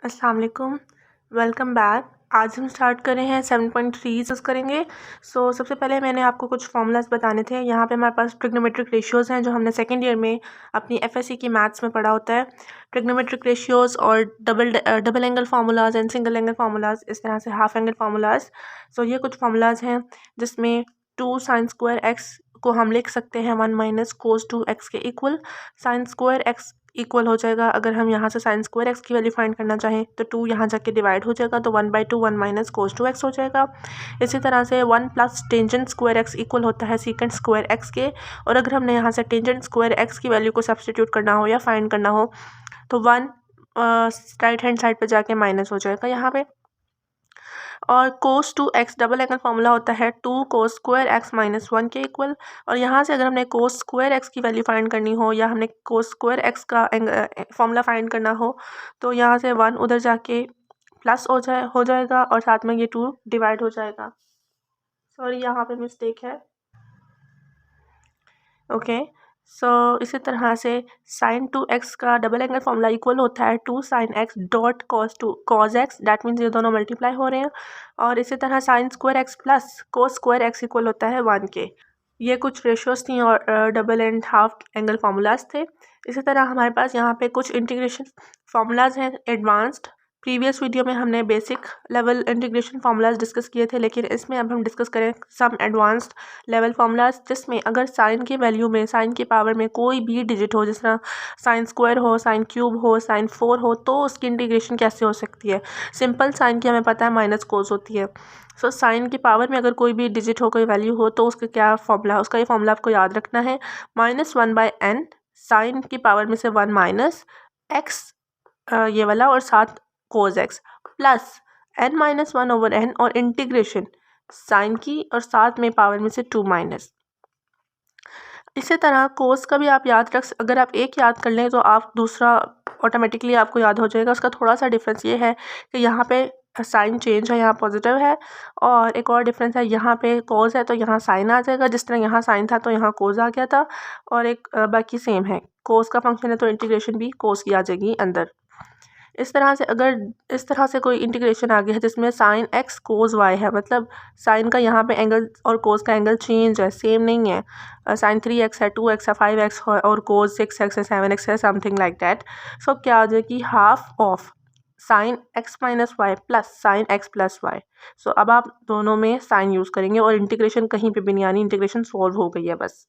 अस्सलाम वालेकुम, welcome back. आज हम स्टार्ट कर रहे हैं 7.3 यूज़ करेंगे। सबसे पहले मैंने आपको कुछ फार्मूलाज बताने थे। यहाँ पे हमारे पास ट्रिग्नोमेट्रिक रेशियोज़ हैं जो हमने सेकेंड ईयर में अपनी एफएससी की मैथ्स में पढ़ा होता है। ट्रिग्नोमेट्रिक रेशियोज़ और double angle formulas and single angle formulas, इस तरह से हाफ एंगल फार्मूलाज। ये कुछ फार्मूलाज हैं जिसमें 2 साइन स्क्वायर एक्स को हम लिख सकते हैं 1 माइनस कोस 2 एक्स के equal. Sign square x equal हो जाएगा, अगर हम यहाँ से साइन स्क्वायर एक्स की वैल्यू फाइंड करना चाहें तो 2 यहाँ जाके डिवाइड हो जाएगा, तो 1/2 1 माइनस कोस 2 एक्स हो जाएगा। इसी तरह से 1 plus tangent square x equal होता है सीकेंट स्क्वायर एक्स के, और अगर हमने यहाँ से टेंजेंट स्क्वायर एक्स की वैल्यू को सब्सटीट्यूट करना हो या फाइंड करना हो तो 1 राइट हैंड साइड पर जाके माइनस हो जाएगा यहाँ पे। और कोस 2 एक्स डबल एंगल फार्मूला होता है 2 कोस स्क्वायर एक्स माइनस 1 के इक्वल। और यहाँ से अगर हमने कोस स्क्वायर एक्स की वैल्यू फाइंड करनी हो या हमने कोस स्क्वायर एक्स का फार्मूला फाइंड करना हो तो यहाँ से 1 उधर जाके प्लस हो जाएगा और साथ में ये 2 डिवाइड हो जाएगा। सॉरी, यहाँ पे मिस्टेक है। ओके, इसी तरह से साइन 2x का डबल एंगल फार्मूला इक्वल होता है 2 sine x dot cos x, that means ये दोनों मल्टीप्लाई हो रहे हैं। और इसी तरह sign square x plus cos square x equal होता है 1 के। ये कुछ रेशियोज थी और double and half angle formulas थे। इसी तरह हमारे पास यहाँ पे कुछ इंटीग्रेशन फार्मूलाज हैं एडवांस्ड। प्रीवियस वीडियो में हमने basic level integration formulas discuss किए थे, लेकिन इसमें अब हम डिस्कस करें सम एडवांस्ड लेवल फार्मूलाज, जिसमें अगर साइन की वैल्यू में, साइन की पावर में कोई भी डिजिट हो, जिस तरह साइन स्क्वायर हो, साइन क्यूब हो, साइन 4 हो, तो उसकी इंटीग्रेशन कैसे हो सकती है। सिंपल साइन की हमें पता है माइनस कोस होती है। साइन की पावर में अगर कोई भी डिजिट हो, कोई वैल्यू हो, तो उसका क्या फॉर्मूला है, उसका ये फॉर्मूला आपको याद रखना है। -1/n, साइन की पावर में से 1 माइनस एक्स ये वाला और साथ कोस एक्स, प्लस n-1/n और इंटीग्रेशन साइन की और साथ में पावर में से 2 माइनस। इसी तरह कोस का भी आप याद अगर आप एक याद कर लें तो आप दूसरा ऑटोमेटिकली आपको याद हो जाएगा। उसका थोड़ा सा डिफरेंस ये है कि यहाँ पे साइन चेंज है, यहाँ पॉजिटिव है, और एक और डिफरेंस है, यहाँ पे कोस है तो यहाँ साइन आ जाएगा, जिस तरह यहाँ साइन था तो यहाँ कोस आ गया था। और एक बाकी सेम है, कोस का फंक्शन है तो इंटीग्रेशन भी कोस की आ जाएगी अंदर। इस तरह से अगर इस तरह से कोई इंटीग्रेशन आ गया है जिसमें साइन एक्स कोस वाई है, मतलब साइन का यहाँ पे एंगल और कोस का एंगल चेंज है, सेम नहीं है। साइन 3x है, 2x है, 5x है और कोस 6x है, 7x है, समथिंग लाइक दैट। क्या आ जाएगी, half of sine x minus Y plus sine x plus Y. अब आप दोनों में साइन यूज़ करेंगे और इंटीग्रेशन कहीं पे भी नहीं आनी, इंटीग्रेशन सॉल्व हो गई है बस।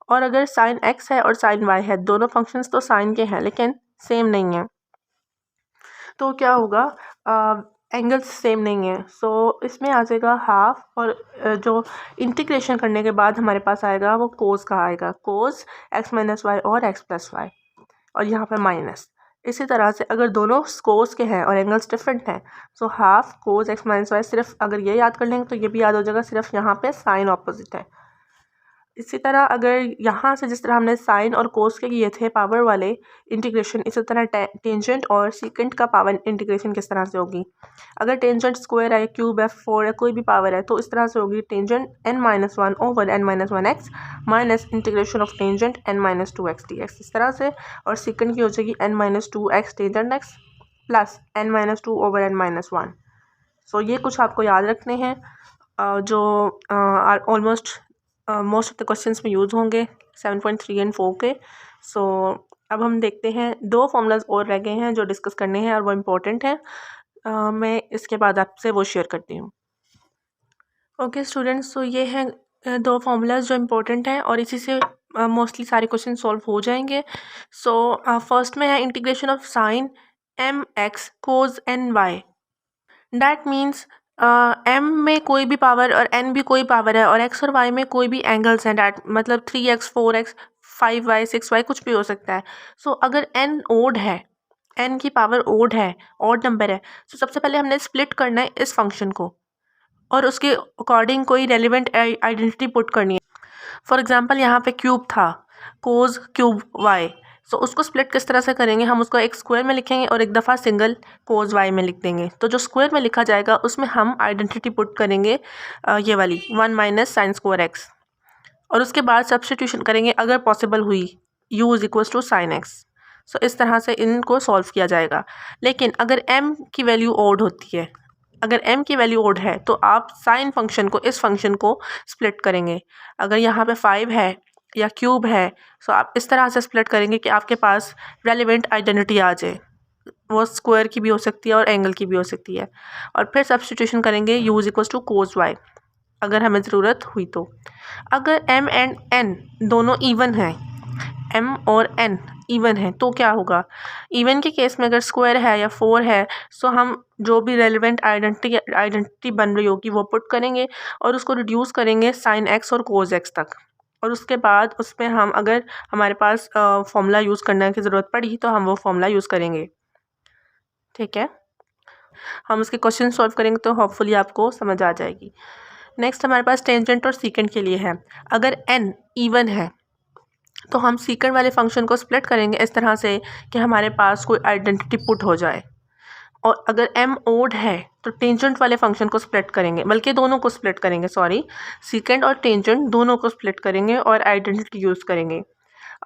और अगर साइन x है और साइन y है, दोनों फंक्शंस तो साइन के हैं लेकिन सेम नहीं है, तो क्या होगा, एंगल्स सेम नहीं है। इसमें आ जाएगा हाफ, और जो इंटीग्रेशन करने के बाद हमारे पास आएगा वो कोस का आएगा, कोस x माइनस वाई और x प्लस वाई, और यहाँ पे माइनस। इसी तरह से अगर दोनों कोस के हैं और एंगल्स डिफरेंट हैं हाफ कोस x माइनस वाई, सिर्फ अगर ये याद कर लेंगे तो ये भी याद हो जाएगा, सिर्फ यहाँ पे साइन ऑपोजिट है। इसी तरह अगर यहाँ से जिस तरह हमने साइन और कोस के किए थे पावर वाले इंटीग्रेशन, इसी तरह टेंजेंट और सीकेंट का पावर इंटीग्रेशन किस तरह से होगी। अगर टेंजेंट स्क्वायर है, क्यूब है, 4 है, कोई भी पावर है, तो इस तरह से होगी tangent n-1/n-1x minus integration of tangent n-2x dx, इस तरह से। और सीकेंट की हो जाएगी n-2x tangent x plus n-2/n-1। ये कुछ आपको याद रखने हैं जो almost most of the questions में यूज़ होंगे 7.3 एंड 4 के। अब हम देखते हैं, 2 फॉर्मूलाज और रह गए हैं जो डिस्कस करने हैं और वो इम्पोर्टेंट हैं। मैं इसके बाद आपसे वो शेयर करती हूँ। ओके स्टूडेंट्स, ये हैं 2 फार्मूलाज जो इम्पोर्टेंट हैं और इसी से मोस्टली सारे क्वेश्चन सॉल्व हो जाएंगे। फर्स्ट में है integration of sine mx cos ny, that means m में कोई भी पावर और n भी कोई पावर है और x और y में कोई भी एंगल्स हैं, डैट मतलब 3x 4x 5y 6y कुछ भी हो सकता है। अगर n ओड है, n की पावर ओड है, ऑड नंबर है, सबसे पहले हमने स्प्लिट करना है इस फंक्शन को और उसके अकॉर्डिंग कोई रेलिवेंट आइडेंटिटी पुट करनी है। फॉर एग्जांपल यहाँ पे क्यूब था, कोस क्यूब y, उसको स्प्लिट किस तरह से करेंगे, हम उसको एक स्क्वायर में लिखेंगे और एक दफ़ा सिंगल कोस y में लिख देंगे। तो जो स्क्वायर में लिखा जाएगा उसमें हम आइडेंटिटी पुट करेंगे ये वाली 1 माइनस साइन स्क्वायर एक्स, और उसके बाद सब्स्टिट्यूशन करेंगे अगर पॉसिबल हुई u is equals to sine x. So इस तरह से इनको सॉल्व किया जाएगा। लेकिन अगर m की वैल्यू ऑड होती है, अगर m की वैल्यू ऑड है तो आप साइन फंक्शन को इस फंक्शन को स्प्लिट करेंगे। अगर यहाँ पे 5 है या क्यूब है सो आप इस तरह से स्प्लिट करेंगे कि आपके पास रेलिवेंट आइडेंटिटी आ जाए। वो स्क्वायर की भी हो सकती है और एंगल की भी हो सकती है। और फिर सब्स्टिट्यूशन करेंगे u equals to cos y अगर हमें ज़रूरत हुई तो। अगर m एंड n दोनों इवन हैं, m और n इवन है तो क्या होगा? इवन के केस में अगर स्क्वायर है या 4 है सो हम जो भी रेलिवेंट आइडेंटिटी बन रही होगी वो पुट करेंगे और उसको रिड्यूस करेंगे साइन x और कोस x तक। और उसके बाद उसमें हम अगर हमारे पास फॉर्मूला यूज़ करने की ज़रूरत पड़ी तो हम वो फॉर्मूला यूज़ करेंगे। ठीक है, हम उसके क्वेश्चन सॉल्व करेंगे तो होपफुली आपको समझ आ जाएगी। नेक्स्ट हमारे पास टेंजेंट और सीकेंट के लिए है। अगर n इवन है तो हम सीकेंट वाले फंक्शन को स्प्लिट करेंगे इस तरह से कि हमारे पास कोई आइडेंटिटी पुट हो जाए। और अगर m ओड है तो टेंजेंट वाले फंक्शन को स्प्लिट करेंगे, बल्कि दोनों को स्प्लिट करेंगे, सॉरी, सीकेंट और टेंजेंट दोनों को स्प्लिट करेंगे और आइडेंटिटी यूज़ करेंगे।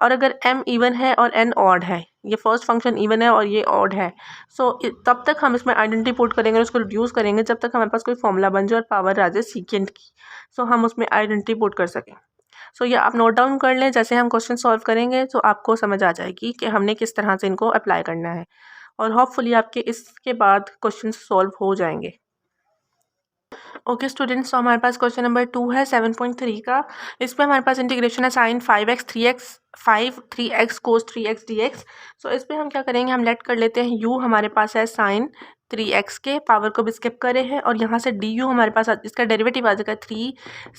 और अगर m इवन है और n ऑड है, ये फर्स्ट फंक्शन इवन है और ये ऑड है, सो तब तक हम इसमें आइडेंटिटी पुट करेंगे और उसको रिड्यूस करेंगे जब तक हमारे पास कोई फॉर्मूला बन जाए और पावर आ जाए सीकेंट की, सो हम उसमें आइडेंटिटी पुट कर सकें। सो ये आप नोट डाउन कर लें, जैसे हम क्वेश्चन सॉल्व करेंगे तो आपको समझ आ जाएगी कि हमने किस तरह से इनको अप्लाई करना है और होपफुली आपके इसके बाद क्वेश्चन सॉल्व हो जाएंगे। ओके स्टूडेंट्स, तो हमारे पास क्वेश्चन नंबर 2 है 7.3 का। इसमें हमारे पास इंटीग्रेशन है साइन 5x 3x कोस 3x dx। सो इस पर हम क्या करेंगे, हम लेट कर लेते हैं u हमारे पास है साइन 3x के, पावर को भी स्किप करे हैं, और यहाँ से du हमारे पास इसका डेरिवेटिव आ जाएगा 3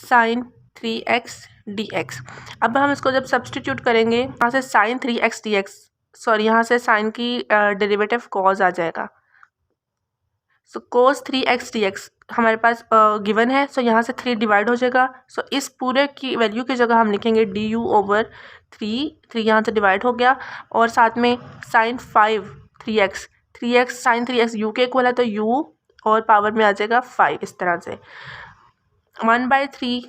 साइन 3x dx। अब हम इसको जब सब्सटीट्यूट करेंगे यहाँ से साइन 3x dx, सॉरी यहाँ से साइन की डेरिवेटिव कॉज आ जाएगा। सो कोस 3x dx हमारे पास गिवन है, सो यहाँ से 3 डिवाइड हो जाएगा। सो इस पूरे की वैल्यू की जगह हम लिखेंगे du ओवर 3 यहाँ से डिवाइड हो गया, और साथ में sine 5 3x sine 3x u के इक्वल है तो u और पावर में आ जाएगा 5। इस तरह से 1/3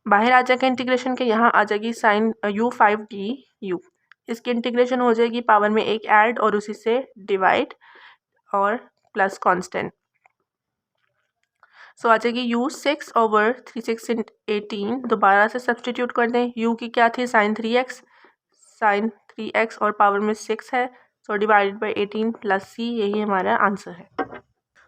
बाहर आ जाएगा इंटीग्रेशन के, यहाँ आ जाएगी साइन u5 du। इसकी इंटीग्रेशन हो जाएगी, पावर में एक ऐड और उसी से डिवाइड और प्लस कांस्टेंट। सो आ जाएगी u6 ओवर 3 6 18। दोबारा से सब्सटीट्यूट कर दें, u की क्या थी साइन 3x और पावर में 6 है, so divided by 18 plus c, यही हमारा आंसर है।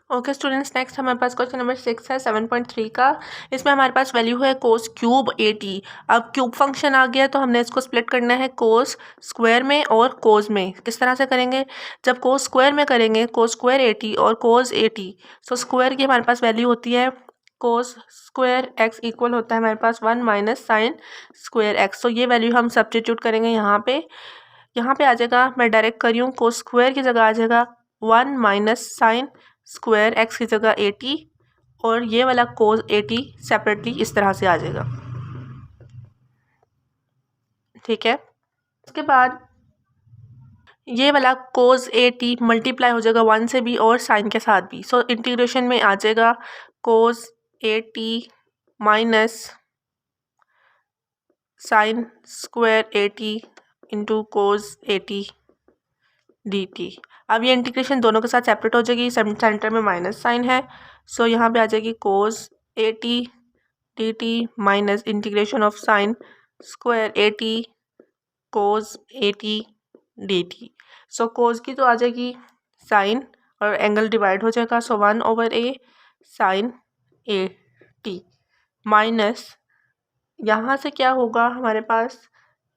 ओके स्टूडेंट्स, नेक्स्ट हमारे पास क्वेश्चन नंबर 6 है 7.3 का। इसमें हमारे पास वैल्यू है कोस क्यूब 80। अब क्यूब फंक्शन आ गया तो हमने इसको स्प्लिट करना है कोस स्क्वायर में और कोस में। किस तरह से करेंगे, जब कोस स्क्वायर में करेंगे कोस स्क्वायर 80 और कोस 80, सो स्क्वायर की हमारे पास वैल्यू होती है कोस स्क्वायर x इक्वल होता है हमारे पास 1 माइनस साइन स्क्वायर x। तो ये वैल्यू हम सब्स्टिट्यूट करेंगे यहाँ पे आ जाएगा, मैं डायरेक्ट कर रही हूँ, कोस स्क्वायर की जगह आ जाएगा 1 माइनस साइन स्क्वायर x की जगह 80 और ये वाला कोस 80 सेपरेटली इस तरह से आ जाएगा। ठीक है, उसके बाद ये वाला कोस 80 मल्टीप्लाई हो जाएगा 1 से भी और साइन के साथ भी। सो इंटीग्रेशन में आ जाएगा कोस 80 minus sine square 80 into cos 80 dt। अब ये इंटीग्रेशन दोनों के साथ सेपरेट हो जाएगी, सेंटर में माइनस साइन है, सो यहाँ पे आ जाएगी कोस 80 dt minus integration of sine square 80 cos 80 dt। सो कोस की तो आ जाएगी साइन और एंगल डिवाइड हो जाएगा, सो 1 ओवर a साइन 80 माइनस यहाँ से क्या होगा हमारे पास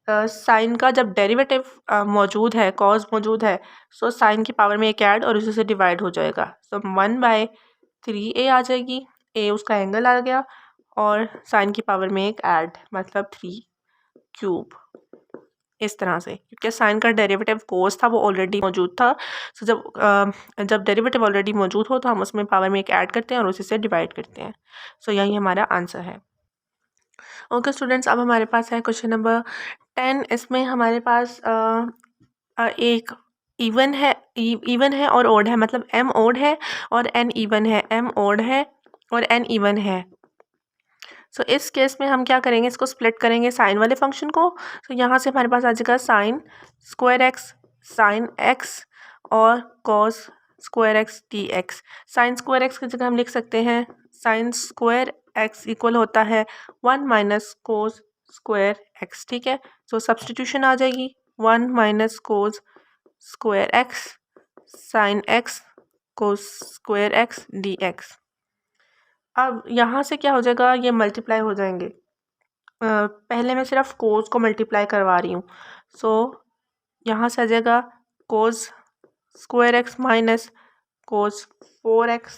साइन का जब डेरिवेटिव मौजूद है, कॉज मौजूद है, सो साइन की पावर में एक ऐड और उसी से डिवाइड हो जाएगा। सो 1/3a आ जाएगी, a उसका एंगल आ गया और साइन की पावर में एक ऐड मतलब 3 क्यूब। इस तरह से, क्योंकि साइन का डेरिवेटिव कोस था वो ऑलरेडी मौजूद था, सो जब डेरिवेटिव ऑलरेडी मौजूद हो तो हम उसमें पावर में एक ऐड करते हैं और उसी से डिवाइड करते हैं। सो यही हमारा आंसर है। ओके स्टूडेंट्स, अब हमारे पास है क्वेश्चन नंबर 10। इसमें हमारे पास एक इवन है और ओड है, मतलब m ओड है और n इवन है, m ओड है और n इवन है। सो इस केस में हम क्या करेंगे, इसको स्प्लिट करेंगे साइन वाले फंक्शन को। तो यहाँ से हमारे पास आ जाएगा sine square x sine x और cos square x d x. Sine square x की जगह हम लिख सकते हैं साइन स्क्वायर एक्स इक्वल होता है 1 माइनस कोस स्क्वायर एक्स। ठीक है, सो सब्सटीट्यूशन आ जाएगी 1 minus cos square x sine x cos square x d x. अब यहाँ से क्या हो जाएगा, ये मल्टीप्लाई हो जाएंगे। पहले मैं सिर्फ कोस को मल्टीप्लाई करवा रही हूँ। सो यहाँ से आ जाएगा cos square x minus cos 4x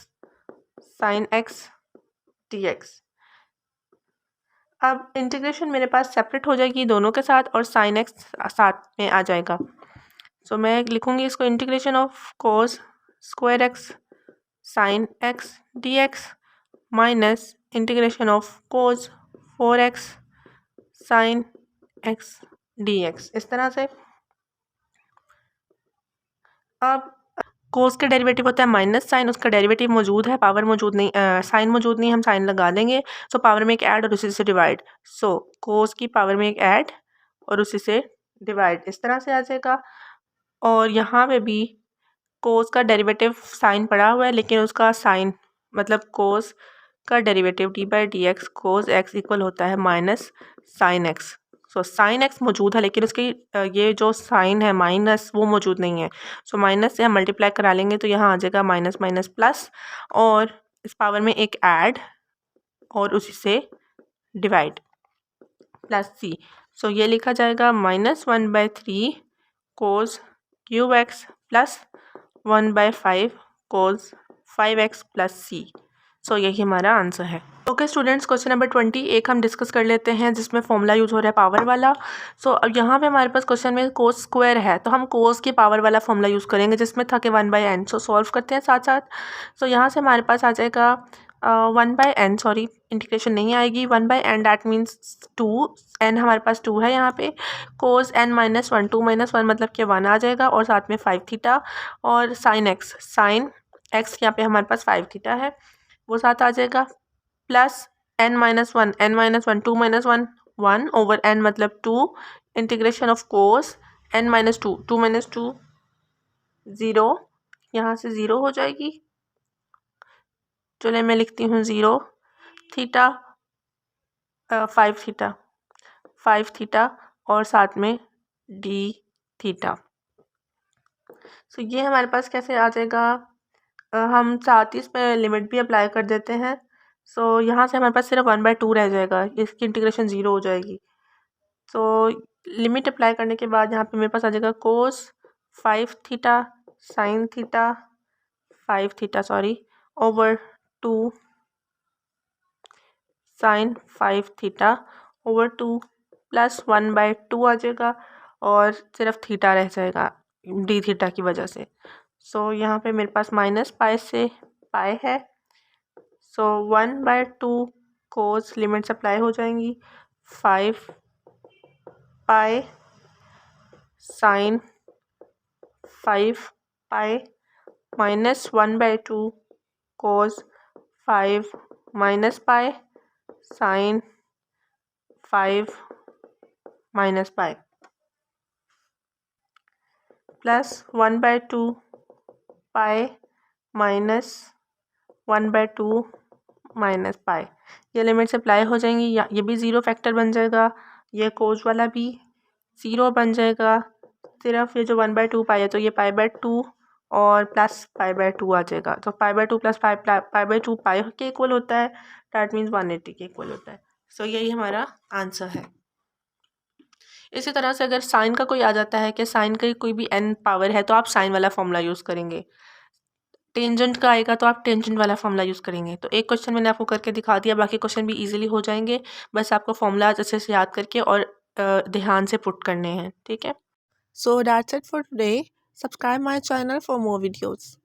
sine x d x. अब इंटीग्रेशन मेरे पास सेपरेट हो जाएगी दोनों के साथ और साइन एक्स साथ में आ जाएगा। सो मैं लिखूँगी इसको integration of cos square x sine x d x minus integration of cos 4x sine x d x, इस तरह से। अब कोस के डेरिवेटिव होता है माइनस साइन, उसका डेरिवेटिव मौजूद है, पावर मौजूद नहीं, साइन मौजूद नहीं, हम साइन लगा देंगे। सो पावर में एक ऐड और उसी से डिवाइड। सो कोस की पावर में एक ऐड और उसी से डिवाइड, इस तरह से आ जाएगा। और यहाँ पे भी कोस का डेरिवेटिव साइन पड़ा हुआ है, लेकिन उसका साइन मतलब कोस का derivative D by D x cos x equal होता है minus sign x. So sine x मौजूद है लेकिन उसकी ये जो साइन है माइनस वो मौजूद नहीं है। सो माइनस से हम मल्टीप्लाई करा लेंगे तो यहाँ आ जाएगा माइनस माइनस प्लस और इस पावर में एक ऐड और उसी से डिवाइड प्लस सी। सो ये लिखा जाएगा -1/3 कोस क्यूब एक्स प्लस 1/5 कोस 5x प्लस सी। सो यही हमारा आंसर है। ओके स्टूडेंट्स, क्वेश्चन नंबर 21 हम डिस्कस कर लेते हैं जिसमें फॉर्मूला यूज़ हो रहा है पावर वाला। सो अब यहाँ पे हमारे पास क्वेश्चन में कोस स्क्वायर है तो हम कोस की पावर वाला फॉर्मूला यूज़ करेंगे जिसमें था कि 1/n। सो सॉल्व करते हैं साथ साथ। सो यहाँ से हमारे पास आ जाएगा 1/n, सॉरी इंटीग्रेशन नहीं आएगी, 1/n डैट मीन्स 2, n हमारे पास 2 है यहाँ पे। कोस n -1 2 - 1 मतलब कि 1 आ जाएगा और साथ में 5 थीटा और साइन एक्स यहाँ पे हमारे पास 5 थीटा है वो साथ आ जाएगा प्लस n-1 2 - 1 1 ओवर n मतलब 2 इंटीग्रेशन ऑफ कोस n-2 2 - 2 0, यहाँ से 0 हो जाएगी। चलिए मैं लिखती हूँ 0 थीटा 5 थीटा और साथ में डी थीटा। सो ये हमारे पास कैसे आ जाएगा, हम साथ ही इस पर लिमिट भी अप्लाई कर देते हैं। सो यहाँ से हमारे पास सिर्फ 1/2 रह जाएगा, इसकी इंटीग्रेशन 0 हो जाएगी। सो लिमिट अप्लाई करने के बाद यहाँ पे मेरे पास आ जाएगा cos 5 theta sine theta 5 theta sorry over 2 sine 5 theta over 2 plus 1/2 आ जाएगा और सिर्फ थीटा रह जाएगा डी थीटा की वजह से। सो यहाँ पे मेरे पास माइनस पाई से पाई है। सो 1/2 कोस लिमिट्स अप्लाई हो जाएंगी 5 पाई साइन 5 पाई माइनस 1/2 कोस 5 minus pi sine 5 minus pi plus 1/2 pi minus 1/2 minus pi. ये लिमिट्स अप्लाई हो जाएंगी, ये भी ज़ीरो फैक्टर बन जाएगा, ये कोस वाला भी 0 बन जाएगा। सिर्फ ये जो 1/2 पाई है तो ये π/2 और प्लस π/2 आ जाएगा। तो π/2 प्लस π/2 पाई के इक्वल होता है, डैट मीन्स 180 के इक्वल होता है। सो यही हमारा आंसर है। इसी तरह से अगर साइन का कोई आ जाता है कि साइन का कोई भी n पावर है तो आप साइन वाला फॉर्मूला यूज़ करेंगे। टेंजेंट का आएगा तो आप टेंजेंट वाला फॉर्मूला यूज़ करेंगे। तो एक क्वेश्चन मैंने आपको करके दिखा दिया, बाकी क्वेश्चन भी इजीली हो जाएंगे, बस आपको फॉर्मूला अच्छे से याद करके और ध्यान से पुट करने हैं। ठीक है, so that's it for today. Subscribe my channel for more videos.